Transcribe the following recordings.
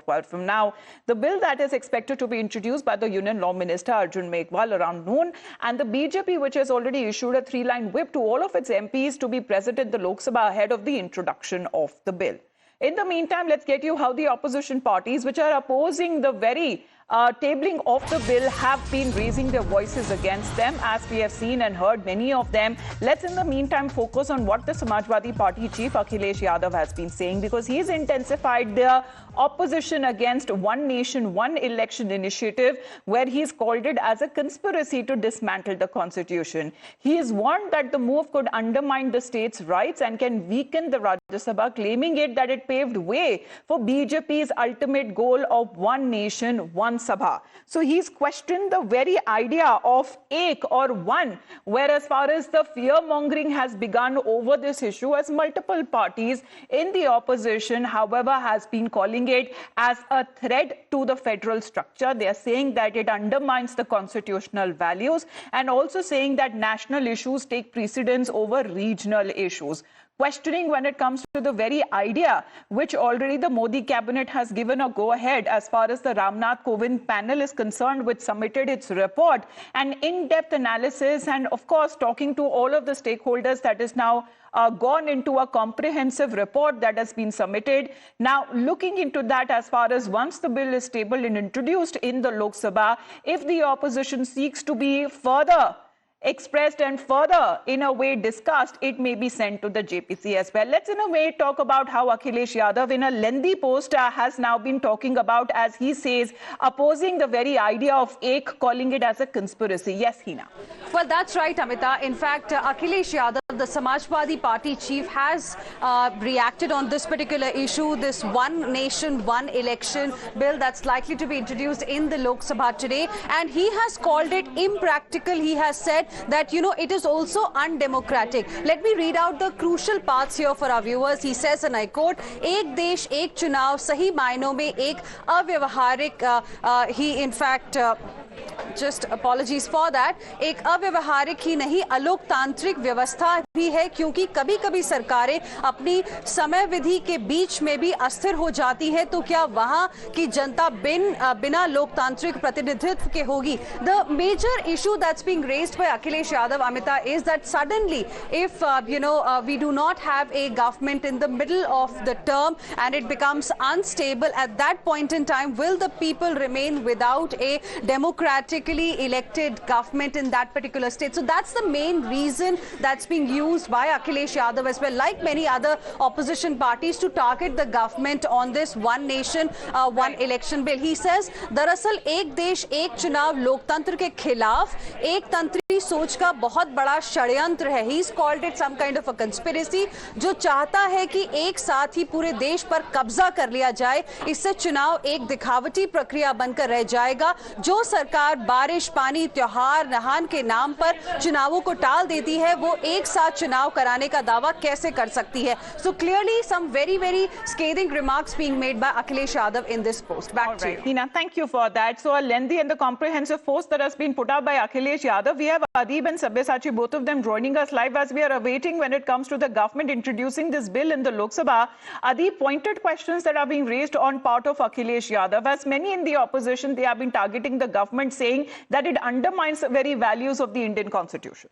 12 from now. The bill that is expected to be introduced by the Union Law Minister Arjun Meghwal around noon, and the BJP, which has already issued a 3-line whip to all of its MPs to be present in the Lok Sabha ahead of the introduction of the bill. In the meantime, let's get you how the opposition parties, which are opposing the very tabling of the bill, have been raising their voices against them, as we have seen and heard many of them. Let's in the meantime focus on what the Samajwadi Party chief Akhilesh Yadav has been saying, because he's intensified the opposition against One Nation, One Election initiative, where he's called it as a conspiracy to dismantle the constitution. He has warned that the move could undermine the state's rights and can weaken the Rajya Sabha, claiming it that it paved way for BJP's ultimate goal of One Nation, One Sabha. So he's questioned the very idea of Ek or One, where as far as the fear-mongering has begun over this issue, as multiple parties in the opposition, however, has been calling it as a threat to the federal structure. They are saying that it undermines the constitutional values, and also saying that national issues take precedence over regional issues. Questioning when it comes to the very idea which already the Modi cabinet has given a go-ahead as far as the Ramnath Kovind panel is concerned, which submitted its report, an in-depth analysis, and of course talking to all of the stakeholders, that is now gone into a comprehensive report that has been submitted. Now, looking into that, as far as once the bill is tabled and introduced in the Lok Sabha, if the opposition seeks to be further expressed and further in a way discussed, it may be sent to the JPC as well. Let's in a way talk about how Akhilesh Yadav in a lengthy post has now been talking about, as he says, opposing the very idea of Ek, calling it as a conspiracy. Yes, Hina. Well, that's right, Amita. In fact, Akhilesh Yadav, the Samajwadi Party chief, has reacted on this particular issue, this One Nation, One Election bill that's likely to be introduced in the Lok Sabha today. And he has called it impractical. He has said that, you know, it is also undemocratic. Let me read out the crucial parts here for our viewers. He says, and I quote, "Ek desh, ek chunav, sahi maino mein ek avyavaharik," he in fact just apologies for that, एक अव्यवहारिक ही नहीं अलोकतांत्रिक व्यवस्था भी है, क्योंकि कभी-कभी सरकारें अपनी समय विधि के बीच में भी अस्थिर हो जाती है, तो क्या वहां की जनता बिना लोकतांत्रिक प्रतिनिधित्व के होगी? The major issue that's being raised by Akhilesh Yadav, Amita, is that suddenly if we do not have a government in the middle of the term and it becomes unstable, at that point in time will the people remain without a democratically elected government in that particular state? So that's the main reason that's being used by Akhilesh Yadav as well, like many other opposition parties, to target the government on this One Nation, One Election bill. He says, दरअसल एक देश एक चुनाव लोकतंत्र के खिलाफ एक तंत्री सोच का बहुत बड़ा षड्यंत्र है. He's called it some kind of a conspiracy, जो चाहता है कि एक साथ ही पूरे देश पर कब्जा कर लिया जाए. इससे चुनाव एक दिखावटी प्रक्रिया बनकर रह जाएगा. जो सरकार बारिश, पानी, त्योहार, नहान के नाम पर चुनावों को टाल देती है, वो एक साथ चुनाव कराने का दावा कैसे कर सकती है? So clearly some very scathing remarks being made by Akhilesh Yadav in this post. Back to you. Hina, thank you for that. So a lengthy and the comprehensive post that has been put up by Akhilesh Yadav. We have Adib and Sabyasachi, both of them joining us live as we are awaiting when it comes to the government introducing this bill in the Lok Sabha. Adib, pointed questions that are being raised on part of Akhilesh Yadav. As many in the opposition, they have been targeting the government, saying that it undermines the very values of the Indian Constitution.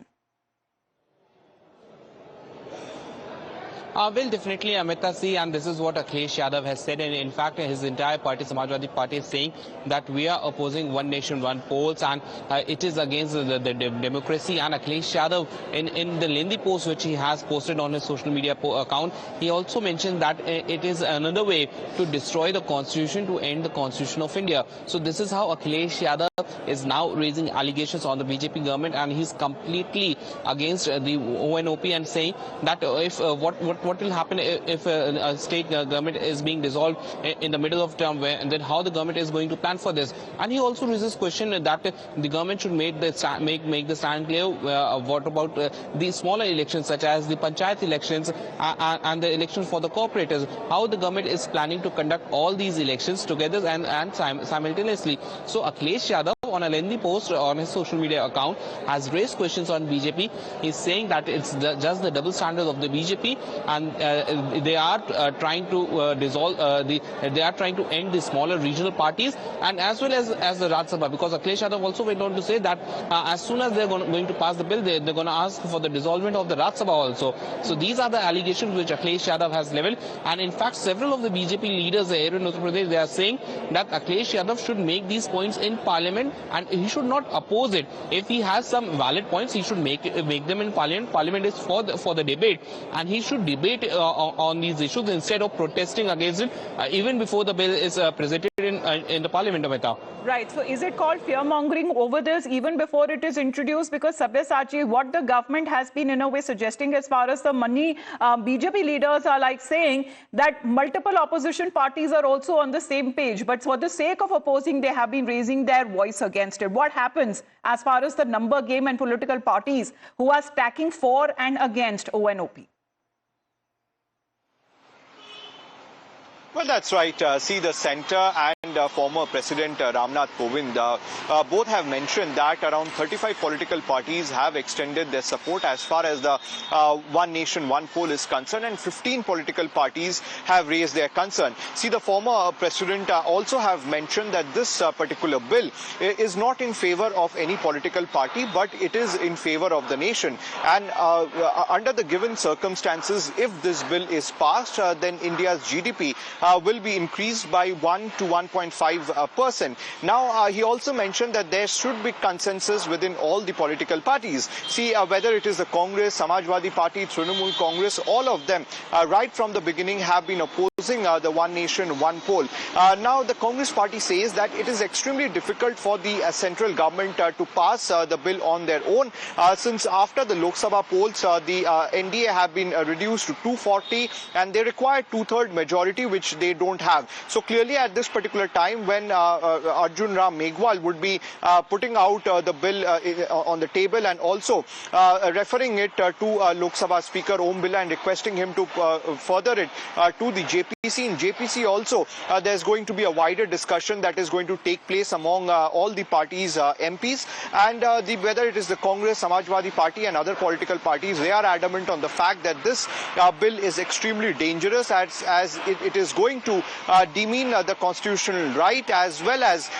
Well, definitely, Amita, see, and this is what Akhilesh Yadav has said, and in fact, his entire party, Samajwadi Party, is saying that we are opposing One Nation, One polls, and it is against the democracy. And Akhilesh Yadav, in the lengthy post which he has posted on his social media account, he also mentioned that it is another way to destroy the constitution, to end the constitution of India. So this is how Akhilesh Yadav is now raising allegations on the BJP government, and he's completely against the ONOP and saying that if what will happen if a state government is being dissolved in the middle of term, and then how the government is going to plan for this. And he also raises question that the government should make the stand clear. What about the smaller elections such as the panchayat elections and the elections for the corporators? How the government is planning to conduct all these elections together and simultaneously. So Akhilesh Yadav on a lengthy post on his social media account, has raised questions on BJP. He's saying that it's just the double standards of the BJP, and they are trying to they are trying to end the smaller regional parties, and as well as the Rajya Sabha, because Akhilesh Yadav also went on to say that as soon as they're going to pass the bill, they're going to ask for the dissolvement of the Rajya Sabha also. So these are the allegations which Akhilesh Yadav has leveled, and in fact several of the BJP leaders here in Uttar Pradesh, they are saying that Akhilesh Yadav should make these points in parliament and he should not oppose it. If he has some valid points, he should make them in parliament. Parliament is for the debate, and he should debate on these issues instead of protesting against it even before the bill is presented in the parliament, Amita. Right. So is it called fear-mongering over this even before it is introduced? Because Sabyasachi, what the government has been in a way suggesting as far as the money, BJP leaders are like saying that multiple opposition parties are also on the same page. But for the sake of opposing, they have been raising their voice against it. What happens as far as the number game and political parties who are stacking for and against ONOP? Well, that's right. See, the centre and former President Ramnath Kovind both have mentioned that around 35 political parties have extended their support as far as the One Nation, One Poll is concerned, and 15 political parties have raised their concern. See, the former President also have mentioned that this particular bill is not in favour of any political party, but it is in favour of the nation. And under the given circumstances, if this bill is passed, then India's GDP will be increased by 1 to 1.5%. Now, he also mentioned that there should be consensus within all the political parties. See, whether it is the Congress, Samajwadi Party, Trinamool Congress, all of them, right from the beginning, have been opposing the One Nation, One Poll. Now, the Congress Party says that it is extremely difficult for the central government to pass the bill on their own, since after the Lok Sabha polls, the NDA have been reduced to 240, and they require two-third majority, which they don't have. So clearly at this particular time, when Arjun Ram Meghwal would be putting out the bill on the table and also referring it to Lok Sabha Speaker Om Birla and requesting him to further it to the JPC. In JPC also, there's going to be a wider discussion that is going to take place among all the parties' MPs, and whether it is the Congress, Samajwadi Party and other political parties, they are adamant on the fact that this bill is extremely dangerous, as it is going to demean the constitutional right, as well as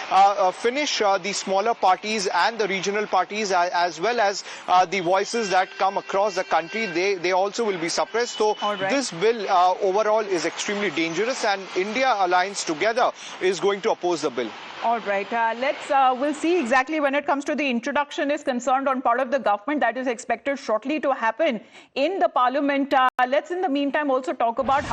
finish the smaller parties and the regional parties, as well as the voices that come across the country. They also will be suppressed. So this bill overall is extremely dangerous, and India Alliance together is going to oppose the bill. All right. We'll see exactly when it comes to the introduction is concerned on part of the government that is expected shortly to happen in the parliament. Let's in the meantime also talk about how